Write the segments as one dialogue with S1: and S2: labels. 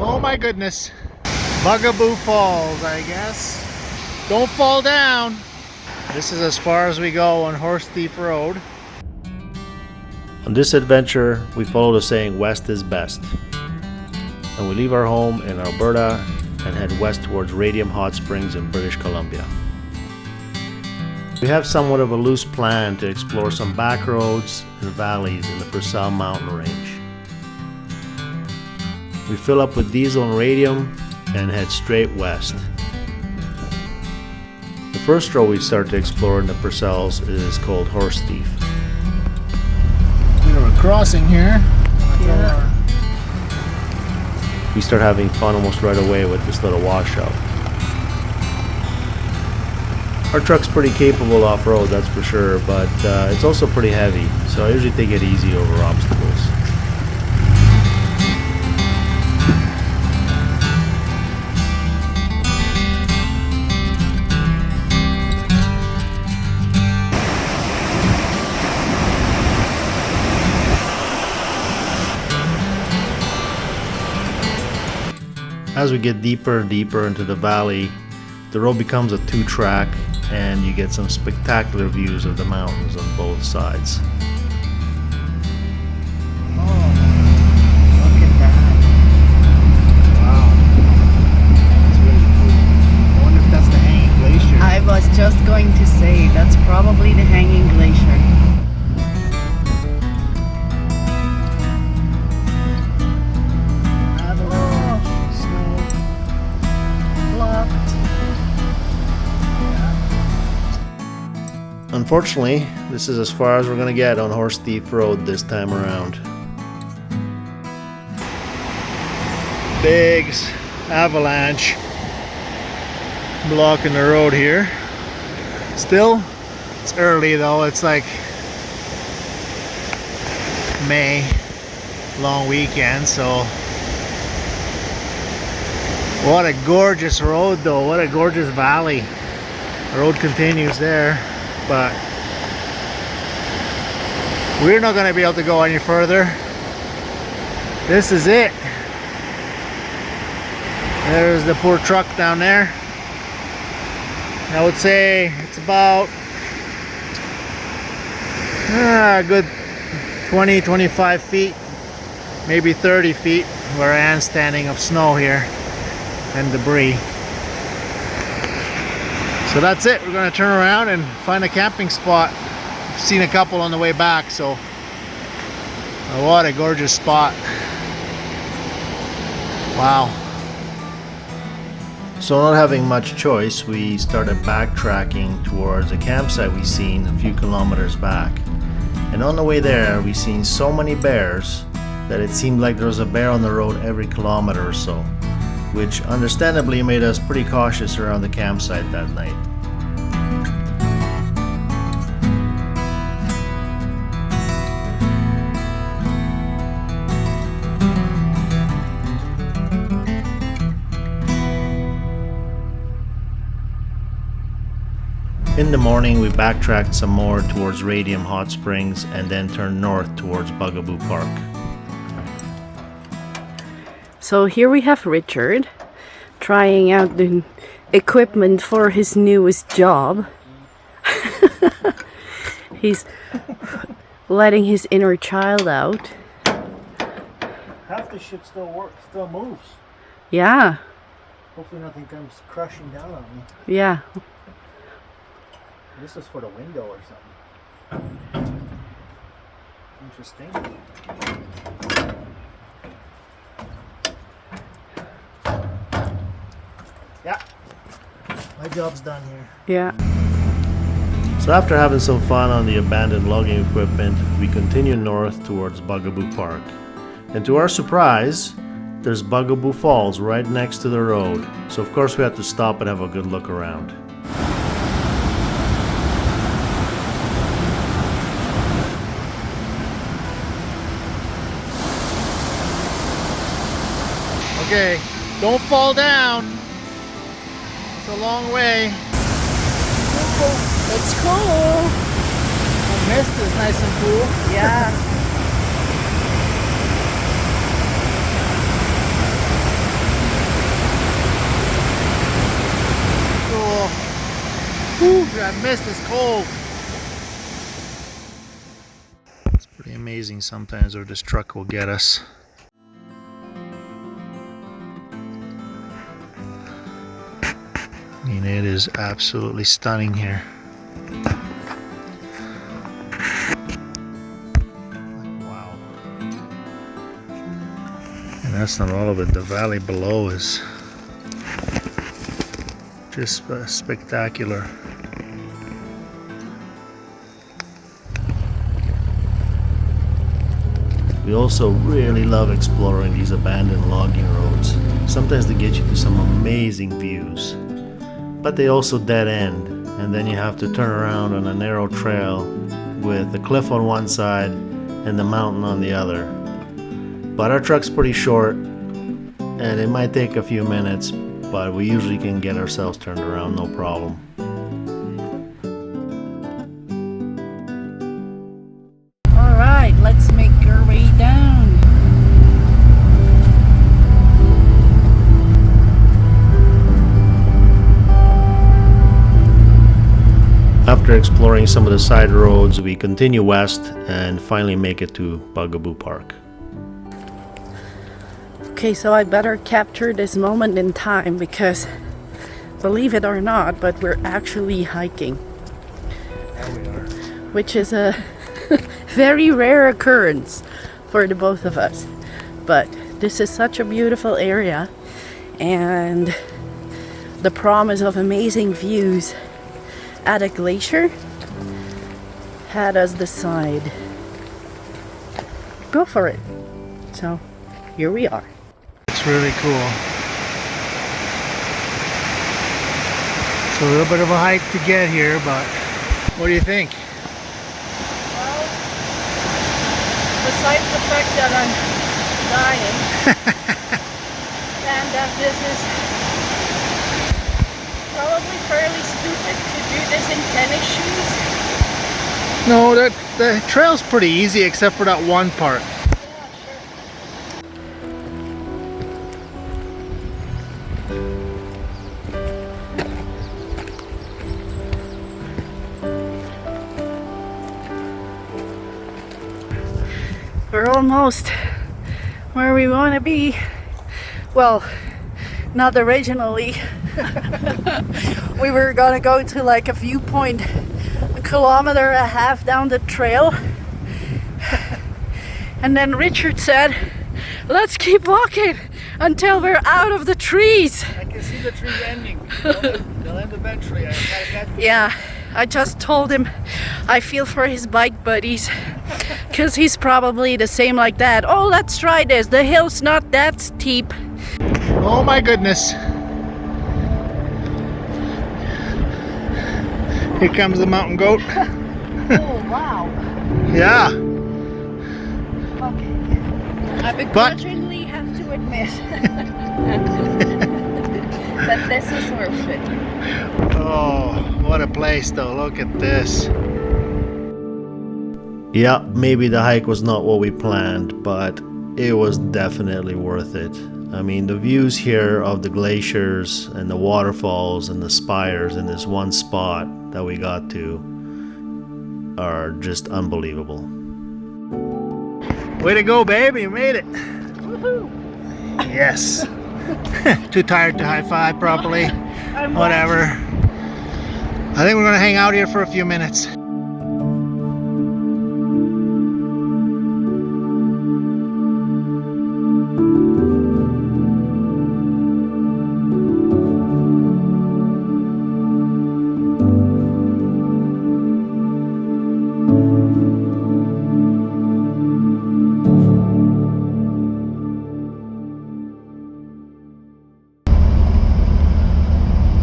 S1: Oh my goodness. Bugaboo Falls, I guess. Don't fall down. This is as far as we go on Horse Thief Road.
S2: On this adventure, we follow the saying west is best. And we leave our home in Alberta and head west towards Radium Hot Springs in British Columbia. We have somewhat of a loose plan to explore some back roads and valleys in the Purcell mountain range. We fill up with diesel and radium and head straight west. The first road we start to explore in the Purcells is called Horse Thief.
S1: We have a crossing here.
S3: Yeah.
S2: We start having fun almost right away with this little washout. Our truck's pretty capable off-road, that's for sure, but it's also pretty heavy, so I usually take it easy over obstacles. As we get deeper and deeper into the valley, the road becomes a two-track and you get some spectacular views of the mountains on both sides.
S1: Oh, look at that. Wow. That's really cool. I wonder if that's the Hanging Glacier.
S3: I was just going to say, that's probably the Hanging Glacier.
S1: Avalanche, snow, blocked.
S2: Unfortunately, this is as far as we're going to get on Horse Thief Road this time around.
S1: Big avalanche blocking the road here. Still, it's early though. It's like May, long weekend, so what a gorgeous road though. What a gorgeous valley. The road continues there, but we're not going to be able to go any further. This is it. There's the poor truck down there. I would say it's about a good 20-25 feet, maybe 30 feet where I am standing of snow here and debris. So that's it. We're going to turn around and find a camping spot. I've seen a couple on the way back, so what a gorgeous spot. Wow.
S2: So not having much choice, we started backtracking towards a campsite we seen a few kilometers back. And on the way there, we seen so many bears that it seemed like there was a bear on the road every kilometer or so, which understandably made us pretty cautious around the campsite that night. In the morning, we backtracked some more towards Radium Hot Springs and then turned north towards Bugaboo Park.
S3: So here we have Richard trying out the equipment for his newest job. He's letting his inner child out.
S1: Half the shit still moves.
S3: Yeah,
S1: Hopefully nothing comes crushing down on me.
S3: yeah.
S1: This is for the window or something. Interesting. Yeah, my job's done here.
S3: Yeah.
S2: So after having some fun on the abandoned logging equipment, we continue north towards Bugaboo Park. And to our surprise, there's Bugaboo Falls right next to the road. So of course we had to stop and have a good look around.
S1: Okay, don't fall down. It's a long way.
S3: It's cool.
S1: The mist is nice and cool.
S3: Yeah.
S1: that mist is cold. It's pretty amazing sometimes where this truck will get us. I mean, it is absolutely stunning here. Wow. And that's not all of it. The valley below is just spectacular.
S2: We also really love exploring these abandoned logging roads. Sometimes they get you to some amazing views, but they also dead end, and then you have to turn around on a narrow trail with a cliff on one side and the mountain on the other. But our truck's pretty short, and it might take a few minutes, but we usually can get ourselves turned around no problem.
S3: All right, let's make our way down.
S2: After exploring some of the side roads, we continue west and finally make it to Bugaboo Park.
S3: Okay, so I better capture this moment in time because, believe it or not, but we're actually hiking.
S1: There we are.
S3: Which is a very rare occurrence for the both of us. But this is such a beautiful area, and the promise of amazing views at a glacier had us decide go for it. So here we are.
S1: It's really cool. It's a little bit of a hike to get here, but what do you think?
S3: Well, besides the fact that I'm dying and that this is probably fairly stupid to do this in tennis shoes.
S1: No, the trail's pretty easy except for that one part.
S3: We're almost where we want to be. Well, not originally. We were gonna go to like a viewpoint 1.5 kilometers down the trail. And then Richard said, let's keep walking until we're out of the trees.
S1: I can see the trees ending. They'll end eventually. I got that feeling.
S3: Yeah, I just told him I feel for his bike buddies because he's probably the same like that. Oh, let's try this. The hill's not that steep.
S1: Oh my goodness. Here comes the mountain goat.
S3: Oh, wow.
S1: Yeah.
S3: Okay. I begrudgingly have to admit that this is worth it.
S1: Oh, what a place though. Look at this.
S2: Yeah, maybe the hike was not what we planned, but it was definitely worth it. I mean, the views here of the glaciers and the waterfalls and the spires in this one spot that we got to are just unbelievable.
S1: Way to go, babe. You made it.
S3: Woohoo!
S1: Yes. Too tired to high five properly.
S3: I'm
S1: Whatever. I think we're going to hang out here for a few minutes.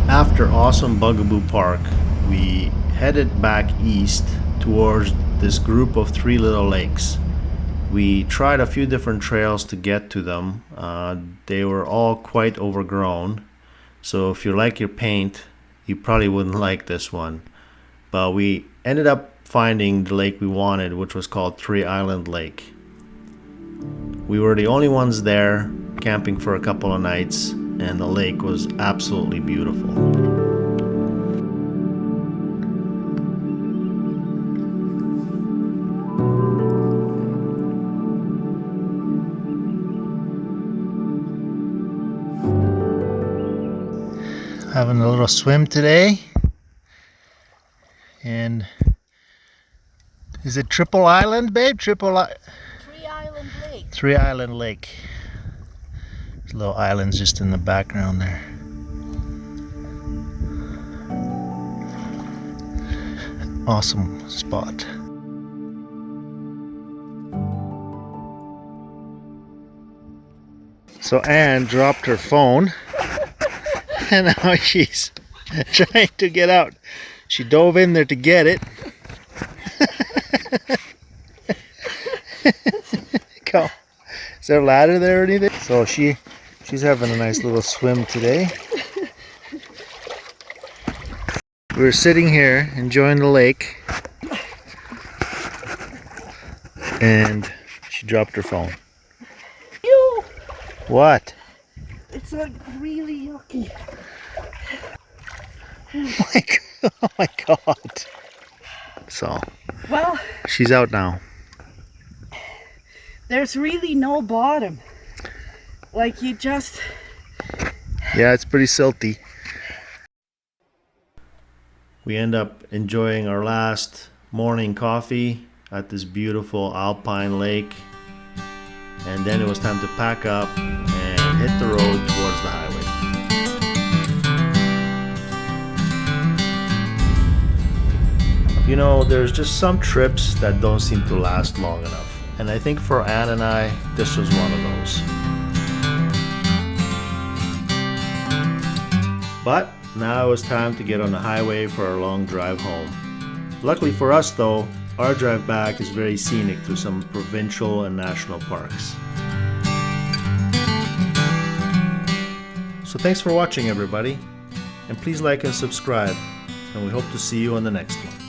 S2: After awesome Bugaboo Park, we headed back east towards this group of 3 little lakes. We tried a few different trails to get to them. They were all quite overgrown, so if you like your paint, you probably wouldn't like this one. But we ended up finding the lake we wanted, which was called 3 Island Lake. We were the only ones there, camping for a couple of nights, and the lake was absolutely beautiful.
S1: Having a little swim today. And is it Triple Island, babe?
S3: Three Island Lake.
S1: Three Island Lake. There's little islands just in the background there. Awesome spot. So Anne dropped her phone and now she's trying to get out. She dove in there to get it. Go. Is there a ladder there or anything? So she's having a nice little swim today. We're sitting here enjoying the lake and she dropped her phone.
S3: Ew!
S1: What?
S3: It's like really yucky.
S1: Oh my god. So,
S3: Well,
S1: she's out now.
S3: there's really no bottom. Like you just...
S1: Yeah, it's pretty silty.
S2: We end up enjoying our last morning coffee at this beautiful alpine lake. And then it was time to pack up and hit the road towards the highway. You know, there's just some trips that don't seem to last long enough. And I think for Anne and I, this was one of those. But now it was time to get on the highway for our long drive home. Luckily for us though, our drive back is very scenic through some provincial and national parks. So thanks for watching everybody, and please like and subscribe, and we hope to see you on the next one.